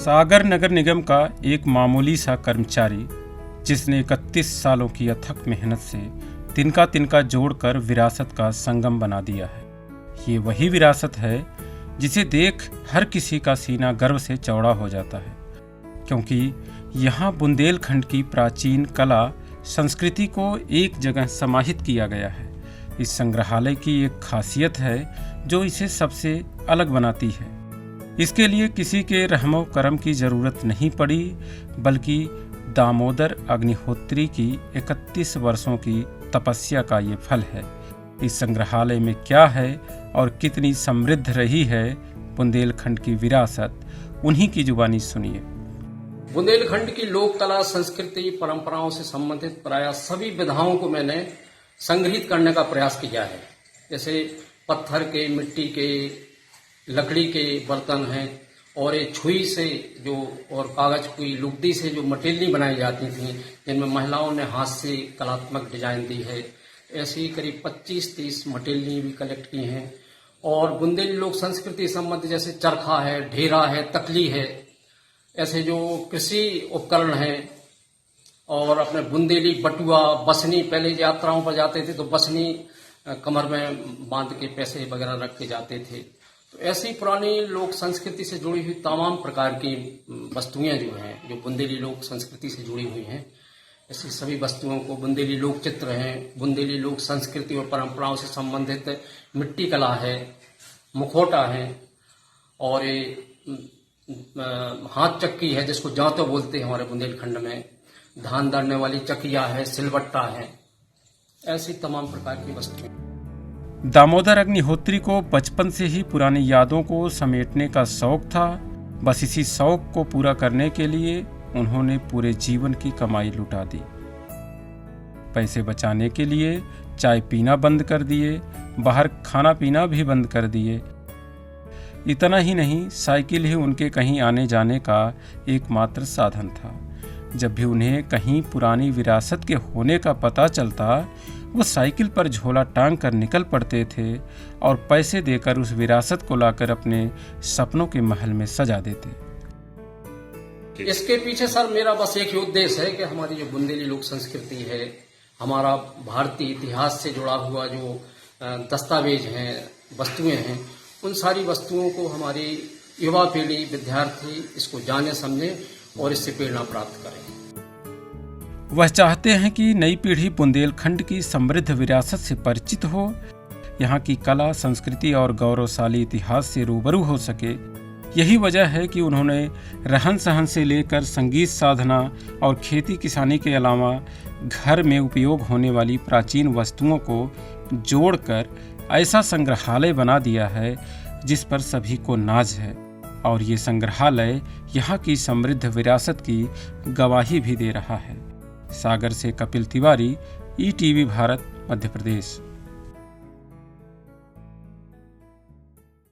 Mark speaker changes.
Speaker 1: सागर नगर निगम का एक मामूली सा कर्मचारी जिसने 31 सालों की अथक मेहनत से तिनका तिनका जोड़कर विरासत का संगम बना दिया है। ये वही विरासत है जिसे देख हर किसी का सीना गर्व से चौड़ा हो जाता है, क्योंकि यहाँ बुंदेलखंड की प्राचीन कला संस्कृति को एक जगह समाहित किया गया है। इस संग्रहालय की एक खासियत है जो इसे सबसे अलग बनाती है। इसके लिए किसी के रहमो करम की ज़रूरत नहीं पड़ी, बल्कि दामोदर अग्निहोत्री की 31 वर्षों की तपस्या का ये फल है। इस संग्रहालय में क्या है और कितनी समृद्ध रही है बुंदेलखंड की विरासत, उन्हीं की जुबानी सुनिए।
Speaker 2: बुंदेलखंड की लोक कला, संस्कृति, परंपराओं से संबंधित प्रायः सभी विधाओं को मैंने संग्रहित करने का प्रयास किया है। जैसे पत्थर के, मिट्टी के, लकड़ी के बर्तन हैं, और ये छुई से जो और कागज की लुगदी से जो मटेरियल बनाई जाती थी, जिनमें महिलाओं ने हाथ से कलात्मक डिजाइन दी है, ऐसी करीब 25-30 मटेरियल भी कलेक्ट की हैं। और बुंदेली लोक संस्कृति संबंधी जैसे चरखा है, ढेरा है, तकली है, ऐसे जो कृषि उपकरण हैं, और अपने बुंदेली बटुआ, बसनी, पहले यात्राओं पर जाते थे तो बसनी कमर में बांध के पैसे वगैरह रख के जाते थे। तो ऐसी पुरानी लोक संस्कृति से जुड़ी हुई तमाम प्रकार की वस्तुएं जो हैं, जो बुंदेली लोक संस्कृति से जुड़ी हुई हैं, ऐसी सभी वस्तुओं को बुंदेली लोक चित्र हैं, बुंदेली लोक संस्कृति और परंपराओं से संबंधित मिट्टी कला है, मुखौटा है, और ये हाथ चक्की है जिसको जांतो बोलते हैं हमारे बुंदेलखंड में, धान दरने वाली चकिया है, सिलबट्टा है, ऐसी तमाम प्रकार की वस्तुएं।
Speaker 1: दामोदर अग्निहोत्री को बचपन से ही पुरानी यादों को समेटने का शौक था। बस इसी शौक को पूरा करने के लिए उन्होंने पूरे जीवन की कमाई लुटा दी। पैसे बचाने के लिए चाय पीना बंद कर दिए, बाहर खाना पीना भी बंद कर दिए। इतना ही नहीं, साइकिल ही उनके कहीं आने जाने का एकमात्र साधन था। जब भी उन्हें कहीं पुरानी विरासत के होने का पता चलता, वो साइकिल पर झोला टांग कर निकल पड़ते थे और पैसे देकर उस विरासत को लाकर अपने सपनों के महल में सजा देते।
Speaker 2: इसके पीछे सर मेरा बस एक ही उद्देश्य है कि हमारी जो बुंदेली लोक संस्कृति है, हमारा भारतीय इतिहास से जुड़ा हुआ जो दस्तावेज हैं, वस्तुएं हैं, उन सारी वस्तुओं को हमारी युवा पीढ़ी, विद्यार्थी इसको जाने, समझे और इससे प्रेरणा प्राप्त करें।
Speaker 1: वह चाहते हैं कि नई पीढ़ी बुंदेलखंड की समृद्ध विरासत से परिचित हो, यहाँ की कला, संस्कृति और गौरवशाली इतिहास से रूबरू हो सके। यही वजह है कि उन्होंने रहन सहन से लेकर संगीत साधना और खेती किसानी के अलावा घर में उपयोग होने वाली प्राचीन वस्तुओं को जोड़कर ऐसा संग्रहालय बना दिया है जिस पर सभी को नाज है। और ये संग्रहालय यहाँ की समृद्ध विरासत की गवाही भी दे रहा है। सागर से कपिल तिवारी, ईटीवी भारत, मध्य प्रदेश।